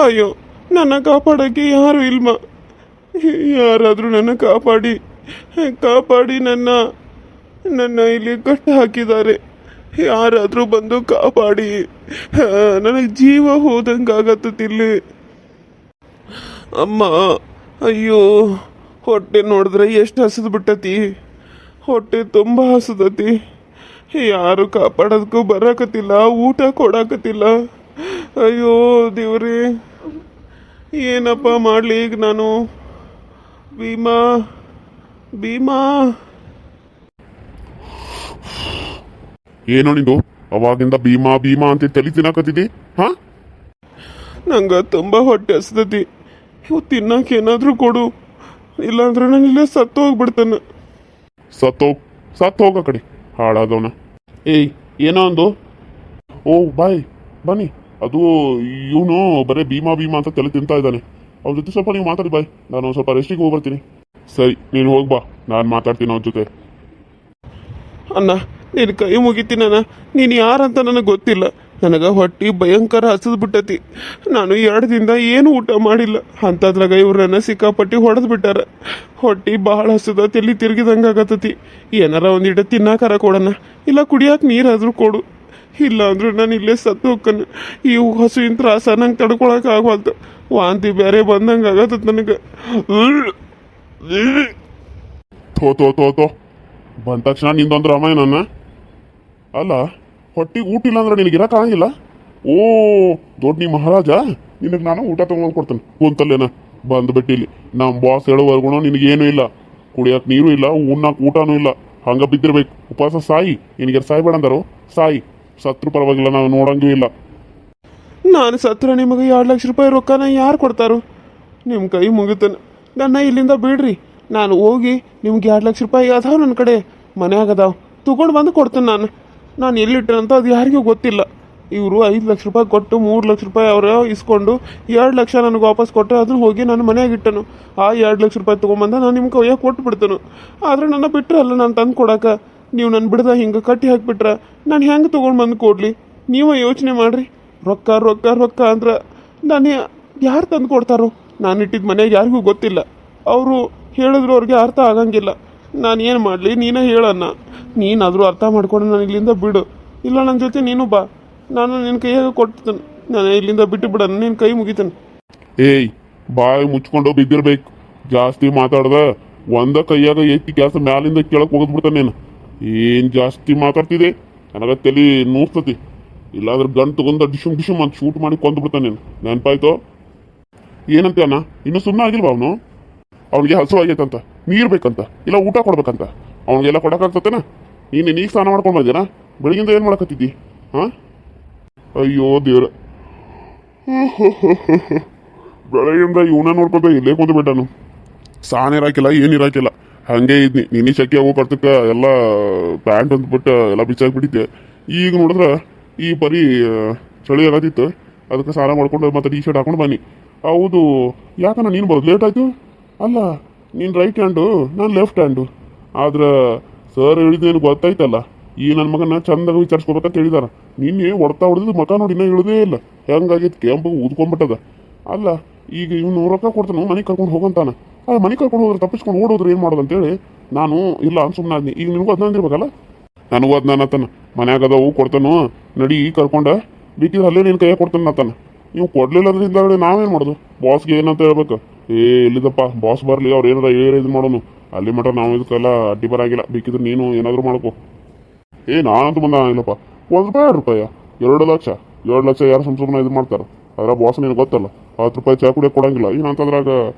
ಅಯ್ಯೋ, ನನ್ನ ಕಾಪಾಡೋಕ್ಕೆ ಯಾರು ಇಲ್ಮ. ಯಾರಾದರೂ ನನ್ನ ಕಾಪಾಡಿ ಕಾಪಾಡಿ ನನ್ನ ನನ್ನ ಇಲ್ಲಿ ಕಟ್ಟ ಹಾಕಿದ್ದಾರೆ. ಯಾರಾದರೂ ಬಂದು ಕಾಪಾಡಿ. ನನಗೆ ಜೀವ ಹೋದಂಗಾಗತ್ತಿಲ್ಲಿ. ಅಮ್ಮ, ಅಯ್ಯೋ, ಹೊಟ್ಟೆ ನೋಡಿದ್ರೆ ಎಷ್ಟು ಹಸಿದು ಬಿಟ್ಟತಿ. ಹೊಟ್ಟೆ ತುಂಬ ಹಸಿದತಿ. ಯಾರು ಕಾಪಾಡೋದಕ್ಕೂ ಬರಾಕತ್ತಿಲ್ಲ, ಊಟ ಕೊಡಾಕತ್ತಿಲ್ಲ. ಅಯ್ಯೋ ದೇವ್ರಿ, ಏನಪ್ಪ ಮಾಡಲಿ ಈಗ ನಾನು? ಭೀಮಾ, ಭೀಮಾ. ಏನೋ ನಿಂದು ಅವಾಗಿಂದ ಭೀಮಾ ಭೀಮಾ ಅಂತ ತಲೆ ತಿನ್ನಕತ್ತಿದ್ದಿ? ಹಾ, ನಂಗೆ ತುಂಬ ಹೊಟ್ಟೆ ಹಸ್ದತಿ. ಇವು ತಿನ್ನಕ್ಕೆ ಏನಾದರೂ ಕೊಡು, ಇಲ್ಲಾಂದ್ರೆ ನಾನು ಇಲ್ಲೇ ಸತ್ತು ಹೋಗ್ಬಿಡ್ತಾನೆ. ಸತ್ತು ಹೋಗ ಕಡೆ ಹಾಳಾದವನ. ಏಯ್, ಏನೋ ಒಂದು. ಓ ಬಾಯ್, ಬನ್ನಿ. ಅದು ಇವನು ಬರೀ ಭೀಮಾ ಭೀಮಾ ಅಂತ ತಲೆ ತಿಂತಾ ಇದ್ದಾನೆ. ಅವ್ನ ಜೊತೆ ಸ್ವಲ್ಪ ನೀವು ಮಾತಾಡಿ ಬಾಯ್. ನಾನು ಸ್ವಲ್ಪ ರೆಸ್ಟಿಗೆ ಹೋಗಿ ಬರ್ತೀನಿ. ಸರಿ, ನೀನು ಹೋಗ್ಬಾ, ನಾನು ಮಾತಾಡ್ತೀನಿ ಅವ್ನ ಜೊತೆ. ಅಣ್ಣ, ನೀನು ಕೈ ಮುಗಿತೀನಣ್ಣ. ನೀನು ಯಾರಂತ ನನಗೆ ಗೊತ್ತಿಲ್ಲ. ನನಗೆ ಹೊಟ್ಟೆ ಭಯಂಕರ ಹಸಿದು ಬಿಟ್ಟತಿ. ನಾನು 2 ದಿನದಿಂದ ಏನು ಊಟ ಮಾಡಿಲ್ಲ. ಅಂಥದ್ರಾಗ ಇವ್ರನ್ನ ಸಿಕ್ಕಾಪಟ್ಟಿ ಹೊಡೆದು ಬಿಟ್ಟಾರ. ಹೊಟ್ಟೆ ಭಾಳ ಹಸಿದ, ತಲೆ ತಿರುಗಿದಂಗೆ ಆಗತ್ತತಿ. ಏನಾರ ಒಂದಿಟ್ಟು ತಿನ್ನಾಕಾರ ಕೊಡೋಣ, ಇಲ್ಲ ಕುಡಿಯೋಕೆ ನೀರಾದರೂ ಕೊಡು. ಇಲ್ಲ ಅಂದ್ರೂ ನಾನು ಇಲ್ಲೇ ಸತ್ತು ಹೋಗ್ಕನ. ಈ ಹಸುವಿನ ತ್ರಾಸ ನಂಗೆ ತಡ್ಕೊಳಕ್ಕೆ ಆಗವಲ್ತು. ವಾಂತಿ ಬೇರೆ ಬಂದಂಗೆ ಆಗತ್ತದ ನನಗೆ. ಥೋ ಬಂದ ತಕ್ಷಣ ನಿಂದೊಂದು ರಾಮಾಯಣನ. ಅಲ್ಲ, ಹೊಟ್ಟಿಗೆ ಊಟ ಇಲ್ಲ ಅಂದ್ರೆ ನಿನಗೆ ಇರೋಕ್ಕಾಗಿಲ್ಲ. ಓ ದೊಡ್ಡ ನೀ ಮಹಾರಾಜ, ನಿನಗೆ ನಾನು ಊಟ ತೊಗೊಂಡು ಕೊಡ್ತೇನೆ. ಕುಂತಲ್ಲೇನ ಬಂದುಬಿಟ್ಟು ಇಲ್ಲಿ ನಮ್ಮ ಬಾಸ್ ಹೇಳೋವರೆಗೂ ನಿನಗೇನೂ ಇಲ್ಲ. ಕುಡಿಯೋಕೆ ನೀರು ಇಲ್ಲ, ಉಣ್ಣಕ್ಕೆ ಊಟನೂ ಇಲ್ಲ. ಹಂಗೆ ಬಿದ್ದಿರ್ಬೇಕು. ಉಪವಾಸ ಸಾಯಿ. ನಿನಗೆ ಸಾಯ್ಬೇಡ ಅಂದರು, ಸಾಯಿ. ಸತ್ರು ಪರವಾಗಿಲ್ಲ, ನಾವು ನೋಡಂಗೂ ಇಲ್ಲ. ನಾನು ಸತ್ರ ನಿಮಗೆ 2 ಲಕ್ಷ ರೂಪಾಯಿ ರೊಕ್ಕನ ಯಾರು ಕೊಡ್ತಾರೋ? ನಿಮ್ಮ ಕೈ ಮುಗಿತಾನೆ. ನನ್ನ ಇಲ್ಲಿಂದ ಬಿಡ್ರಿ. ನಾನು ಹೋಗಿ ನಿಮ್ಗೆ 2 ಲಕ್ಷ ರೂಪಾಯಿ ಅದಾವ ನನ್ನ ಕಡೆ, ಮನ್ಯಾಗ ಅದಾವ, ತೊಗೊಂಡು ಬಂದು ಕೊಡ್ತೇನೆ. ನಾನು ಎಲ್ಲಿಟ್ಟನಂತ ಅದು ಯಾರಿಗೂ ಗೊತ್ತಿಲ್ಲ. ಇವರು 5 ಲಕ್ಷ ರೂಪಾಯಿ ಕೊಟ್ಟು 3 ಲಕ್ಷ ರೂಪಾಯಿ ಅವರು ಇಸ್ಕೊಂಡು 2 ಲಕ್ಷ ನನಗೆ ವಾಪಸ್ ಕೊಟ್ಟು ಅದನ್ನು ಹೋಗಿ ನಾನು ಮನೆಯಾಗ ಇಟ್ಟನು. ಆ 2 ಲಕ್ಷ ರೂಪಾಯಿ ತೊಗೊಂಬಂದ ನಾನು ನಿಮ್ಮ ಕೈಯಾಗ ಕೊಟ್ಟು ಬಿಡ್ತೇನೆ. ಆದರೆ ನನ್ನ ಬಿಟ್ಟರಲ್ಲ, ನಾನು ತಂದು ಕೊಡೋಕೆ ನೀವು ನನ್ನ ಬಿಡ್ದ ಹಿಂಗೆ ಕಟ್ಟಿ ಹಾಕಿಬಿಟ್ರೆ ನಾನು ಹೆಂಗೆ ತೊಗೊಂಡು ಬಂದು ಕೊಡಲಿ? ನೀವೇ ಯೋಚನೆ ಮಾಡಿರಿ. ರೊಕ್ಕ ರೊಕ್ಕ ರೊಕ್ಕ ಅಂದ್ರೆ ನಾನು ಯಾರು ತಂದು ಕೊಡ್ತಾರೋ? ನಾನು ಇಟ್ಟಿದ್ದು ಮನೆಗೆ ಯಾರಿಗೂ ಗೊತ್ತಿಲ್ಲ. ಅವರು ಹೇಳಿದ್ರು ಅವ್ರಿಗೆ ಅರ್ಥ ಆಗಂಗಿಲ್ಲ. ನಾನು ಏನು ಮಾಡಲಿ? ನೀನೇ ಹೇಳಣ್ಣ. ನೀನಾದರೂ ಅರ್ಥ ಮಾಡ್ಕೊಂಡು ನಾನು ಇಲ್ಲಿಂದ ಬಿಡು. ಇಲ್ಲ ನನ್ನ ಜೊತೆ ನೀನು ಬಾ, ನಾನು ನಿನ್ನ ಕೈಯಾಗ ಕೊಡ್ತೇನೆ. ನಾನು ಇಲ್ಲಿಂದ ಬಿಟ್ಟು ಬಿಡೋಣ, ನಿನ್ನ ಕೈ ಮುಗಿತೇನೆ. ಏಯ್, ಬಾಯಿ ಮುಚ್ಕೊಂಡು ಬಿದ್ದಿರ್ಬೇಕು. ಜಾಸ್ತಿ ಮಾತಾಡ್ದ ಒಂದ ಕೈಯಾಗ ಎತ್ತಿ ಕೆಲಸ ಮ್ಯಾಲಿಂದ ಕೆಳಗೆ ಹೋಗಿದ್ಬಿಡ್ತಾನೆ. ನೀನು ಏನು ಜಾಸ್ತಿ ಮಾತಾಡ್ತಿದೆ, ನನಗೆ ತಲೆ ನೂಸ್ತತಿ. ಇಲ್ಲಾಂದ್ರೆ ಗನ್ ತಗೊಂಡ ಡಿಶುಮ್ ಡಿಶುಮ್ ಅಂತ ಶೂಟ್ ಮಾಡಿ ಕೊಂದ್ಬಿಡ್ತಾನೆ. ನೀನು ನೆನಪಾಯ್ತು? ಏನಂತ ಅಣ್ಣ, ಇನ್ನೂ ಸುಮ್ಮನೆ ಆಗಿಲ್ವ ಅವನು? ಅವ್ನಿಗೆ ಹಸು ಆಗೈತಂತ, ನೀರು ಬೇಕಂತ, ಇಲ್ಲ ಊಟ ಕೊಡ್ಬೇಕಂತ. ಅವ್ನಿಗೆಲ್ಲ ಕೊಡೋಕ್ಕಾಗ್ತತೇನ? ನೀನು ಸ್ನಾನ ಮಾಡ್ಕೊಂಡು ಬಂದೇನ? ಬೆಳಗಿಂದ ಏನು ಮಾಡಕತ್ತಿದ್ದಿ? ಹಾಂ, ಅಯ್ಯೋ ದೇವ್ರ, ಬೆಳಗಿಂದ ಇವನ ನೋಡ್ಕೊತ ಇಲ್ಲೇ ಕುಂತು ಬಿಟ್ಟನು. ಸಾನ್ ಇರಾಕಿಲ್ಲ, ಏನಿರಾಕಿಲ್ಲ, ಹಾಗೆ ಇದ್ನಿ. ನಿನ್ನೆ ಶೆಕೆ ಹೋಗಿ ಕರ್ತಕ್ಕ ಎಲ್ಲ ಪ್ಯಾಂಟ್ ಅಂದ್ಬಿಟ್ಟು ಎಲ್ಲ ಬಿಚ್ಚಾಕ್ಬಿಟ್ಟಿದ್ದೆ. ಈಗ ನೋಡಿದ್ರೆ ಈ ಪರಿ ಚಳಿ ಆಗತ್ತಿತ್ತು. ಅದಕ್ಕೆ ಸ್ನಾನ ಮಾಡ್ಕೊಂಡು ಮತ್ತೆ ಟಿ ಶರ್ಟ್ ಹಾಕೊಂಡು ಬನ್ನಿ. ಹೌದು, ಯಾಕಣ್ಣ ನೀನು ಬರೋದು ಲೇಟ್ ಆಯಿತು? ಅಲ್ಲ, ನೀನು ರೈಟ್ ಹ್ಯಾಂಡು, ನಾನು ಲೆಫ್ಟ್ ಹ್ಯಾಂಡು. ಆದ್ರೆ ಸರ್ ಹೇಳಿದ್ದೇನು ಗೊತ್ತಾಯ್ತಲ್ಲ, ಈ ನನ್ನ ಮಗನ ಚಂದಾಗ ವಿಚಾರಿಸ್ಕೋಬೇಕಂತ ಹೇಳಿದಾರ. ನಿನ್ನೆ ಹೊಡೆದಿದ್ದು ಮಕ ನೋಡಿ ಇನ್ನೂ ಇಳಿದೇ ಇಲ್ಲ. ಹೆಂಗಾಗಿತ್ತು, ಕೆಂಪು ಊದ್ಕೊಂಡ್ಬಿಟ್ಟದ. ಅಲ್ಲ, ಈಗ ಇವನು ರೊಕ್ಕ ಕೊಡ್ತಾನು, ಮನೆಗೆ ಕರ್ಕೊಂಡು ಹೋಗಂತಾನ. ಅದು ಮನೆಗೆ ಕರ್ಕೊಂಡು ಹೋದ್ರೆ ತಪ್ಪಿಸ್ಕೊಂಡು ಓಡೋದ್ರೆ ಏನು ಮಾಡೋದು ಅಂತೇಳಿ ನಾನು ಇಲ್ಲ ಅಂತ ಸುಮ್ಮನೆ ಆದ್ನಿ. ಈಗ ನಿನಗೂ ಅದನ್ನ ಅಂದಿರ್ಬೇಕಲ್ಲ. ನನಗೂ ಅದನ್ನ ಅನ್ನತಾನ, ಮನ್ಯಾಗ ಅದಾವು ಕೊಡ್ತಾನು, ನಡಿ ಕರ್ಕೊಂಡ ಬೇಕಿದ್ರೆ ಅಲ್ಲೇ ನಿನ್ನ ಕೈಯಾಗ ಕೊಡ್ತಾನೆ ಅನ್ನತಾನ. ನೀವು ಕೊಡ್ಲಿಲ್ಲ ಅದರಿಂದ ನಾವೇನು ಮಾಡೋದು? ಬಾಸ್ಗೆ ಏನಂತ ಹೇಳ್ಬೇಕು? ಎಲ್ಲಿದಪ್ಪ ಬಾಸ್ ಬರಲಿ, ಅವ್ರು ಏನಾರ ಇದು ಮಾಡೋನು. ಅಲ್ಲಿ ಮಟ್ಟ ನಾವು ಇದಕ್ಕೆಲ್ಲ ಅಡ್ಡಿ ಬರಾಗಿಲ್ಲ. ಬೇಕಿದ್ರೆ ನೀನು ಏನಾದರೂ ಮಾಡ್ಕೋ. ನಾನಂತೂ ಬಂದ ಇಲ್ಲಪ್ಪ. 1 ರೂಪಾಯಿ 2 ರೂಪಾಯಿ 2 ಲಕ್ಷ 2 ಲಕ್ಷ ಯಾರು ಸುಮ್ಮನೆ ಇದು ಮಾಡ್ತಾರೆ? ಅದ್ರ ಬಾಸ್ ನಿನಗೆ ಗೊತ್ತಲ್ಲ, 10 ರೂಪಾಯಿ ಚಾ ಕುಡಿಯೋಕೆ ಕೊಡಂಗಿಲ್ಲ. ಏನಂತಂದ್ರಾಗ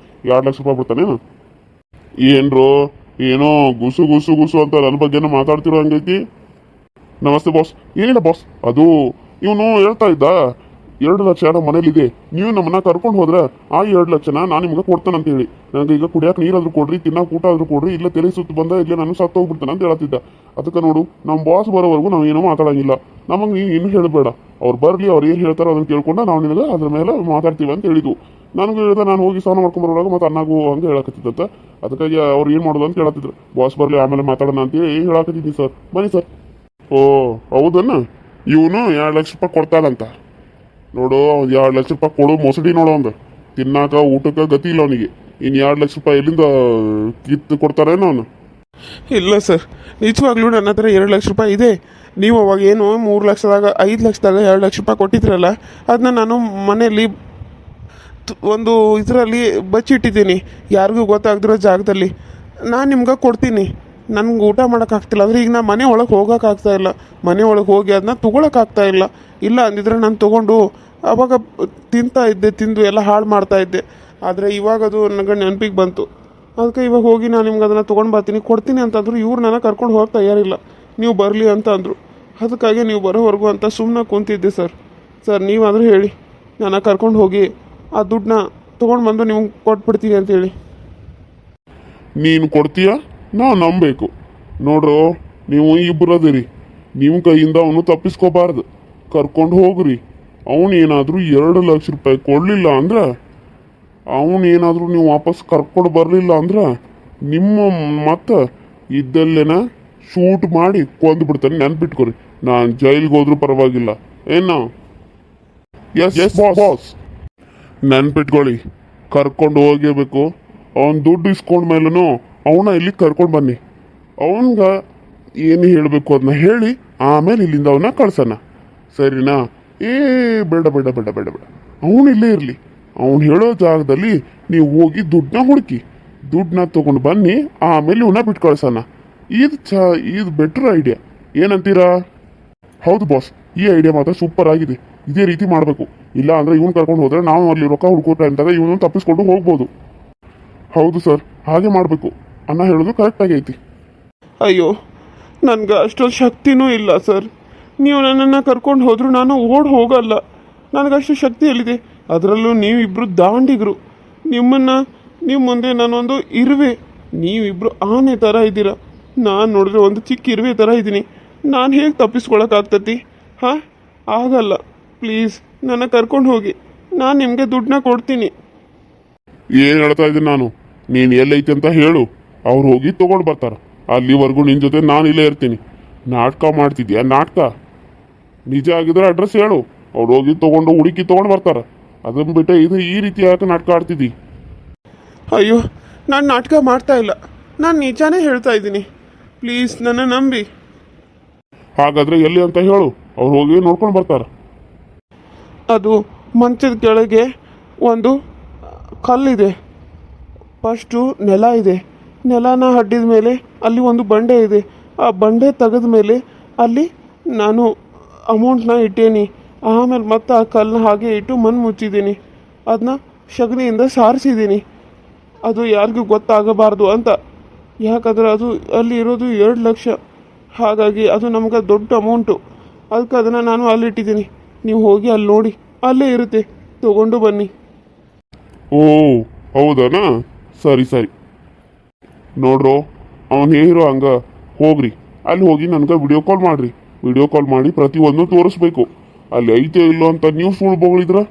2 ಲಕ್ಷ ರೂಪಾಯಿ ಬಿಡ್ತಾನೇನು? ಏನ್ರೋ ಏನೋ ಗುಸು ಗುಸು ಗುಸು ಅಂತ ನನ್ನ ಬಗ್ಗೆನೂ ಮಾತಾಡ್ತಿರೋ ಹಂಗೈತಿ. ನಮಸ್ತೆ ಬಾಸ್. ಏನಿಲ್ಲ ಬಾಸ್, ಅದು ಇವನು ಹೇಳ್ತಾ ಇದ್ದ 2 ಲಕ್ಷ ಮನೇಲಿದೆ, ನೀವು ನಮ್ಮನ್ನ ಕರ್ಕೊಂಡು ಹೋದ್ರೆ ಆ 2 ಲಕ್ಷನ ನಾನು ನಿಮ್ಗೆ ಕೊಡ್ತಾನಂತ ಹೇಳಿ. ನನಗೆ ಈಗ ಕುಡಿಯೋಕೆ ನೀರಾದ್ರೂ ಕೊಡ್ರಿ, ತಿನ್ನೋಕೆ ಊಟ ಆದ್ರೂ ಕೊಡ್ರಿ, ಇಲ್ಲ ತಲೆ ಸುತ್ತು ಬಂದ ಇಲ್ಲ ನಾನು ಸತ್ತು ಹೋಗ್ಬಿಡ್ತಾನೆ ಅಂತ ಹೇಳ್ತಿದ್ದ. ಅದಕ್ಕೆ ನೋಡು, ನಮ್ಮ ಬಾಸ್ ಬರೋವರೆಗೂ ನಾವು ಏನೂ ಮಾತಾಡಂಗಿಲ್ಲ. ನಮಗೆ ನೀನು ಇನ್ನೂ ಹೇಳಬೇಡ. ಅವ್ರು ಬರಲಿ, ಅವ್ರು ಏನು ಹೇಳ್ತಾರೋ ಅದನ್ನು ಕೇಳ್ಕೊಂಡು ನಾವು ನಿನಗೆ ಅದ್ರ ಮೇಲೆ ಮಾತಾಡ್ತೀವಿ ಅಂತ ಹೇಳಿದ್ವು. ನನಗೂ ಹೇಳಿದ, ನಾನು ಹೋಗಿ ಸ್ನಾನ ಮಾಡ್ಕೊಂಬರೋವಾಗ ಮತ್ತೆ ಅನ್ನಾಗೂ ಅಂತ ಹೇಳಕತ್ತಿದ್ದಂತ. ಅದಕ್ಕಾಗಿ ಅವ್ರು ಏನು ಮಾಡೋದು ಅಂತ ಹೇಳತ್ತಿದ್ರು. ಬಾಸ್ ಬರಲಿ ಆಮೇಲೆ ಮಾತಾಡೋಣ ಅಂತೇಳಿ ಹೇಳಕತ್ತಿದ್ದೀನಿ ಸರ್. ಬನ್ನಿ ಸರ್. ಓ ಹೌದನ್ನ, ಇವನು 2 ಲಕ್ಷ ರೂಪಾಯಿ ಕೊಡ್ತಾನಂತ. ನೋಡು ಅವ್ನು 2 ಲಕ್ಷ ರೂಪಾಯಿ ಕೊಡು ಮೊಸಡಿ ನೋಡು ಒಂದು ತಿನ್ನಾಕ ಊಟಕ್ಕೆ ಗತಿ ಇಲ್ಲ ಅವನಿಗೆ ಇನ್ನು 2 ಲಕ್ಷ ರೂಪಾಯಿ ಎಲ್ಲಿಂದ ಕಿತ್ತು ಕೊಡ್ತಾರೇನೋ ಅವನು. ಇಲ್ಲ ಸರ್, ನಿಜವಾಗ್ಲೂ ನನ್ನ ಹತ್ರ 2 ಲಕ್ಷ ರೂಪಾಯಿ ಇದೆ. ನೀವು ಅವಾಗ ಏನು 3 ಲಕ್ಷದಾಗ 5 ಲಕ್ಷದಾಗ 2 ಲಕ್ಷ ರೂಪಾಯಿ ಕೊಟ್ಟಿದ್ರಲ್ಲ, ಅದನ್ನ ನಾನು ಮನೆಯಲ್ಲಿ ಒಂದು ಇದರಲ್ಲಿ ಬಚ್ಚಿಟ್ಟಿದ್ದೀನಿ, ಯಾರಿಗೂ ಗೊತ್ತಾಗದಿರೋ ಜಾಗದಲ್ಲಿ. ನಾನು ನಿಮ್ಗೆ ಕೊಡ್ತೀನಿ. ನನಗೆ ಊಟ ಮಾಡೋಕ್ಕಾಗ್ತಿಲ್ಲ ಅಂದರೆ ಈಗ ನಾನು ಮನೆ ಒಳಗೆ ಹೋಗೋಕ್ಕಾಗ್ತಾ ಇಲ್ಲ, ಮನೆ ಒಳಗೆ ಹೋಗಿ ಅದನ್ನ ತೊಗೊಳಕ್ಕಾಗ್ತಾ ಇಲ್ಲ. ಇಲ್ಲ ಅಂದಿದ್ರೆ ನಾನು ತೊಗೊಂಡು ಆವಾಗ ತಿಂತಾ ಇದ್ದೆ, ತಿಂದು ಎಲ್ಲ ಹಾಳು ಮಾಡ್ತಾ ಇದ್ದೆ. ಆದರೆ ಇವಾಗ ಅದು ನನಗೆ ನೆನಪಿಗೆ ಬಂತು. ಅದಕ್ಕೆ ಇವಾಗ ಹೋಗಿ ನಾನು ನಿಮ್ಗೆ ಅದನ್ನು ತೊಗೊಂಡು ಬರ್ತೀನಿ, ಕೊಡ್ತೀನಿ ಅಂತಂದ್ರು. ಇವ್ರು ನನಗೆ ಕರ್ಕೊಂಡು ಹೋಗಿ ತಯಾರಿಲ್ಲ, ನೀವು ಬರಲಿ ಅಂತ ಅಂದರು. ಅದಕ್ಕಾಗಿ ನೀವು ಬರೋವರೆಗೂ ಅಂತ ಸುಮ್ಮನೆ ಕುಂತಿದ್ದೆ ಸರ್. ಸರ್ ನೀವಾದರೂ ಹೇಳಿ, ನಾನು ಕರ್ಕೊಂಡು ಹೋಗಿ ಆ ದುಡ್ಡನ್ನ ತೊಗೊಂಡು ಬಂದು ನಿಮ್ಗೆ ಕೊಟ್ಬಿಡ್ತೀನಿ ಅಂತೇಳಿ. ನೀನು ಕೊಡ್ತೀಯ, ನಾ ನಂಬಬೇಕು. ನೋಡ್ರು, ನೀವು ಇಬ್ಬರು ಅದಿರಿ, ನಿಮ್ಮ ಕೈಯಿಂದ ಅವನು ತಪ್ಪಿಸ್ಕೋಬಾರ್ದು. ಕರ್ಕೊಂಡು ಹೋಗ್ರಿ. ಅವನೇನಾದರೂ 2 ಲಕ್ಷ ರೂಪಾಯಿ ಕೊಡಲಿಲ್ಲ ಅಂದ್ರೆ, ಅವನೇನಾದರೂ ನೀವು ವಾಪಸ್ ಕರ್ಕೊಂಡು ಬರಲಿಲ್ಲ ಅಂದ್ರೆ ನಿಮ್ಮ ಮತ್ತೆ ಇದ್ದಲ್ಲೇನ ಶೂಟ್ ಮಾಡಿ ಕೊಂದು ಬಿಡ್ತಾನೆ. ನೆನ್ಪಿಟ್ಕೊರಿ, ನಾನು ಜೈಲಿಗೆ ಹೋದ್ರೂ ಪರವಾಗಿಲ್ಲ ಏನೋ. ಎಸ್ ಬಾಸ್, ನೆನ್ಪಿಟ್ಕೊಳ್ಳಿ, ಕರ್ಕೊಂಡು ಹೋಗಬೇಕು. ಅವನು ದುಡ್ಡು ಇಸ್ಕೊಂಡ ಮೇಲೂ ಅವನ ಇಲ್ಲಿ ಕರ್ಕೊಂಡು ಬನ್ನಿ. ಅವನ್ಗೆ ಏನು ಹೇಳಬೇಕು ಅದನ್ನ ಹೇಳಿ ಆಮೇಲೆ ಇಲ್ಲಿಂದ ಅವನ್ನ ಕಳ್ಸೋಣ, ಸರಿನಾ? ಬೇಡ ಬೇಡ ಬೇಡ ಬೇಡ ಬೇಡ, ಅವನು ಇಲ್ಲೇ ಇರಲಿ. ಅವನು ಹೇಳೋ ಜಾಗದಲ್ಲಿ ನೀವು ಹೋಗಿ ದುಡ್ಡನ್ನ ಹುಡುಕಿ, ದುಡ್ಡನ್ನ ತೊಗೊಂಡು ಬನ್ನಿ, ಆಮೇಲೆ ಇವನ್ನ ಬಿಟ್ಟು ಕಳ್ಸೋಣ. ಇದು ಬೆಟ್ರ್ ಐಡಿಯಾ, ಏನಂತೀರಾ? ಹೌದು ಬಾಸ್, ಈ ಐಡಿಯಾ ಮಾತ್ರ ಸೂಪರ್ ಆಗಿದೆ. ಇದೇ ರೀತಿ ಮಾಡಬೇಕು. ಇಲ್ಲ ಅಂದರೆ ಇವನು ಕರ್ಕೊಂಡು ಹೋದರೆ ನಾವು ಅಲ್ಲಿ ರೊಕ್ಕ ಹುಡ್ಕೋಟ ಅಂತಾಗ ಇವನು ತಪ್ಪಿಸ್ಕೊಂಡು ಹೋಗ್ಬೋದು. ಹೌದು ಸರ್, ಹಾಗೆ ಮಾಡಬೇಕು. ಅನ್ನ ಹೇಳೋದು ಕರೆಕ್ಟಾಗಿ ಐತಿ. ಅಯ್ಯೋ, ನನಗೆ ಅಷ್ಟೊಂದು ಶಕ್ತಿನೂ ಇಲ್ಲ ಸರ್. ನೀವು ನನ್ನನ್ನು ಕರ್ಕೊಂಡು ಹೋದರೂ ನಾನು ಓಡಿ ಹೋಗಲ್ಲ. ನನಗಷ್ಟು ಶಕ್ತಿ ಎಲ್ಲಿದೆ? ಅದರಲ್ಲೂ ನೀವಿಬ್ಬರು ದಾಂಡಿಗರು. ನಿಮ್ಮ ಮುಂದೆ ನಾನೊಂದು ಇರುವೆ, ನೀವಿಬ್ಬರು ಆನೆ ಥರ ಇದ್ದೀರ. ನಾನು ನೋಡಿದ್ರೆ ಒಂದು ಚಿಕ್ಕ ಇರುವೆ ಥರ ಇದ್ದೀನಿ. ನಾನು ಹೇಗೆ ತಪ್ಪಿಸ್ಕೊಳಕ್ಕಾಗ್ತತಿ? ಹಾಂ, ಆಗಲ್ಲ. ಪ್ಲೀಸ್ ನನ್ನ ಕರ್ಕೊಂಡು ಹೋಗಿ, ನಾನು ನಿಮಗೆ ದುಡ್ಡನ್ನ ಕೊಡ್ತೀನಿ. ಏನು ಹೇಳ್ತಾ ಇದ್ದೀನಿ ನಾನು? ನೀನು ಎಲ್ಲೈತಿ ಅಂತ ಹೇಳು, ಅವ್ರು ಹೋಗಿ ತೊಗೊಂಡು ಬರ್ತಾರೆ. ಅಲ್ಲಿವರೆಗೂ ನಿನ್ನ ಜೊತೆ ನಾನು ಇಲ್ಲೇ ಇರ್ತೀನಿ. ನಾಟಕ ಮಾಡ್ತಿದ್ಯಾ? ನಾಟಕ ನಿಜ ಆಗಿದ್ರೆ ಅಡ್ರೆಸ್ ಹೇಳು, ಅವ್ರು ಹೋಗಿ ಹುಡುಕಿ ತೊಗೊಂಡು ಬರ್ತಾರೆ. ಅದನ್ನು ಬಿಟ್ಟೆ ಇದು ಈ ರೀತಿ ಯಾಕೆ ನಾಟಕ ಆಡ್ತಿದ್ದಿ? ಅಯ್ಯೋ, ನಾನು ನಾಟಕ ಮಾಡ್ತಾ ಇಲ್ಲ, ನಾನು ನಿಜಾನೇ ಹೇಳ್ತಾ ಇದ್ದೀನಿ. ಪ್ಲೀಸ್ ನನ್ನ ನಂಬಿ. ಹಾಗಾದರೆ ಎಲ್ಲಿ ಅಂತ ಹೇಳು, ಅವ್ರು ಹೋಗಿ ನೋಡ್ಕೊಂಡು ಬರ್ತಾರೆ. ಅದು ಮಂಚದ ಕೆಳಗೆ ಒಂದು ಕಲ್ಲಿದೆ, ಫಸ್ಟು ನೆಲ ಇದೆ. ನೆಲನ ಹಡ್ಡಿದ ಮೇಲೆ ಅಲ್ಲಿ ಒಂದು ಬಂಡೆ ಇದೆ. ಆ ಬಂಡೆ ತೆಗೆದ ಮೇಲೆ ಅಲ್ಲಿ ನಾನು ಅಮೌಂಟ್ನ ಇಟ್ಟೇನಿ. ಆಮೇಲೆ ಮತ್ತೆ ಆ ಕಲ್ಲನ್ನ ಹಾಗೆ ಇಟ್ಟು ಮಣ್ಣು ಮುಚ್ಚಿದ್ದೀನಿ. ಅದನ್ನ ಸಗಣಿಯಿಂದ ಸಾರಿಸಿದ್ದೀನಿ, ಅದು ಯಾರಿಗೂ ಗೊತ್ತಾಗಬಾರ್ದು ಅಂತ. ಯಾಕಂದ್ರೆ ಅದು ಅಲ್ಲಿ ಇರೋದು 2 ಲಕ್ಷ. ಹಾಗಾಗಿ ಅದು ನಮ್ಗೆ ದೊಡ್ಡ ಅಮೌಂಟು. ಅದಕ್ಕೆ ಅದನ್ನು ನಾನು ಅಲ್ಲಿಟ್ಟಿದ್ದೀನಿ. ನೀವು ಹೋಗಿ ಅಲ್ಲಿ ನೋಡಿ, ಅಲ್ಲೇ ಇರುತ್ತೆ, ತಗೊಂಡು ಬನ್ನಿ. ಓ ಹೌದನಾ? ಸರಿ ಸರಿ. ನೋಡ್ರು, ಅವನು ಹೇಳಿರೋ ಹಂಗೆ ಹೋಗ್ರಿ. ಅಲ್ಲಿ ಹೋಗಿ ನನಗೆ ವಿಡಿಯೋ ಕಾಲ್ ಮಾಡಿರಿ. ವಿಡಿಯೋ ಕಾಲ್ ಮಾಡಿ ಪ್ರತಿಯೊಂದು ತೋರಿಸ್ಬೇಕು. ಅಲ್ಲಿ ಐತೆ ಇಲ್ಲೋ ಅಂತ ನೀವು ಸುಳ್ಳು ಬಗಳಿದ್ರೆ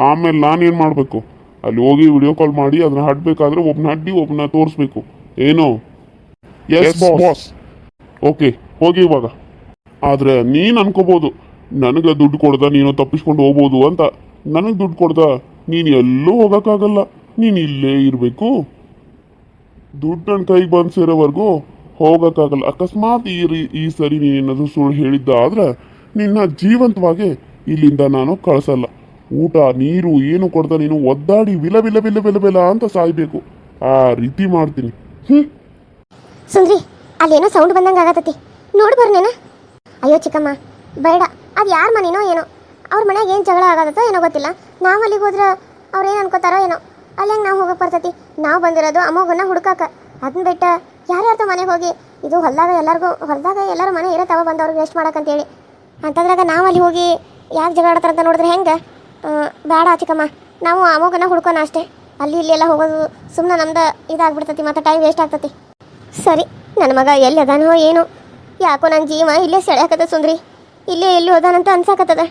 ಆಮೇಲೆ ನಾನೇನು ಮಾಡಬೇಕು? ಅಲ್ಲಿ ಹೋಗಿ ವಿಡಿಯೋ ಕಾಲ್ ಮಾಡಿ ಅದನ್ನ ಹಡ್ಬೇಕಾದ್ರೆ ಒಬ್ಬನ ಹಡ್ಡಿ ಒಬ್ಬನ ತೋರಿಸ್ಬೇಕು. ಏನೋ? Yes boss. ಓಕೆ, ಹೋಗಿ ಇವಾಗ. ಆದರೆ ನೀನು ಅನ್ಕೋಬೋದು ನನಗೆ ದುಡ್ಡು ಕೊಡ್ದ ನೀನು ತಪ್ಪಿಸ್ಕೊಂಡು ಹೋಗ್ಬೋದು ಅಂತ. ನನಗೆ ದುಡ್ಡು ಕೊಡ್ದ ನೀನು ಎಲ್ಲೂ ಹೋಗೋಕ್ಕಾಗಲ್ಲ, ನೀನು ಇಲ್ಲೇ ಇರಬೇಕು. ದುಡ್ಡು ನನ್ನ ಕೈಗೆ ಬಂದು ಸೇರೋವರೆಗೂ ಹೋಗೋಕ್ಕಾಗಲ್ಲ. ಅಕಸ್ಮಾತ್ ಈ ಸರಿ ನೀನೇನಾದರೂ ಸುಳ್ಳು ಹೇಳಿದ್ದ ಆದ್ರೆ ನಿನ್ನ ಜೀವಂತವಾಗಿ ಇಲ್ಲಿಂದ ನಾನು ಕಳಿಸಲ್ಲ. ಊಟ ನೀರು ಏನು ಕೊಡ್ದ ನೀನು ಒದ್ದಾಡಿ ವಿಲ ವಿಲ ವಿಲ ವಿಲ ವಿಲ ಅಂತ ಸಾಯ್ಬೇಕು. ಆ ರೀತಿ ಮಾಡ್ತೀನಿ. ಸುಂದ್ರಿ, ಅಲ್ಲೇನೋ ಸೌಂಡ್ ಬಂದಂಗೆ ಆಗತ್ತತಿ, ನೋಡಿ ಬರ್ನೇನ? ಅಯ್ಯೋ ಚಿಕ್ಕಮ್ಮ, ಬೇಡ. ಅದು ಯಾರ ಮನೇನೋ ಏನೋ, ಅವ್ರ ಮನೆಯಾಗ ಏನು ಜಗಳ ಆಗತ್ತೋ ಏನೋ ಗೊತ್ತಿಲ್ಲ. ನಾವು ಅಲ್ಲಿಗೆ ಹೋದ್ರೆ ಅವ್ರು ಏನು ಅನ್ಕೋತಾರೋ ಏನೋ. ಅಲ್ಲಿ ಹೆಂಗೆ ನಾವು ಹೋಗಕ್ಕೆ ಬರ್ತೈತಿ? ನಾವು ಬಂದಿರೋದು ಅಮ್ಮಗನ್ನ ಹುಡ್ಕಾಕ. ಅದನ್ನ ಬಿಟ್ಟು ಯಾರ್ಯಾರ್ದು ಮನೆಗೆ ಹೋಗಿ ಇದು ಹೊಲದಾಗ ಎಲ್ಲರೂ ಮನೆ ಇರತ್ತವ ಬಂದವ್ರಿಗೆ ವೇಸ್ಟ್ ಮಾಡಕ್ಕಂತೇಳಿ ಅಂತಂದ್ರಾಗ ನಾವು ಅಲ್ಲಿ ಹೋಗಿ ಯಾಕೆ ಜಗಳ ಆಡ್ತಾರಂತ ನೋಡಿದ್ರೆ ಹೆಂಗೆ? ಬೇಡ ಚಿಕ್ಕಮ್ಮ, ನಾವು ಅಮ್ಮಗನ್ನ ಹುಡ್ಕೋಣ ಅಷ್ಟೇ. ಅಲ್ಲಿ ಇಲ್ಲಿ ಎಲ್ಲ ಹೋಗೋದು ಸುಮ್ಮನೆ ನಮ್ದು ಇದಾಗ್ಬಿಡ್ತತಿ, ಮತ್ತು ಟೈಮ್ ವೇಸ್ಟ್ ಆಗ್ತತಿ. ಸರಿ, ನನ್ನ ಮಗ ಎಲ್ಲಿ ಅದಾನೋ ಏನೋ, ಯಾಕೋ ನನ್ನ ಜೀವ ಇಲ್ಲೇ ಸೆಳೆಯಾಕತ್ತ ಸುಂದ್ರಿ. ಇಲ್ಲೇ ಎಲ್ಲಿ ಹೋದಾನಂತ ಅನ್ಸಾಕತ್ತದ.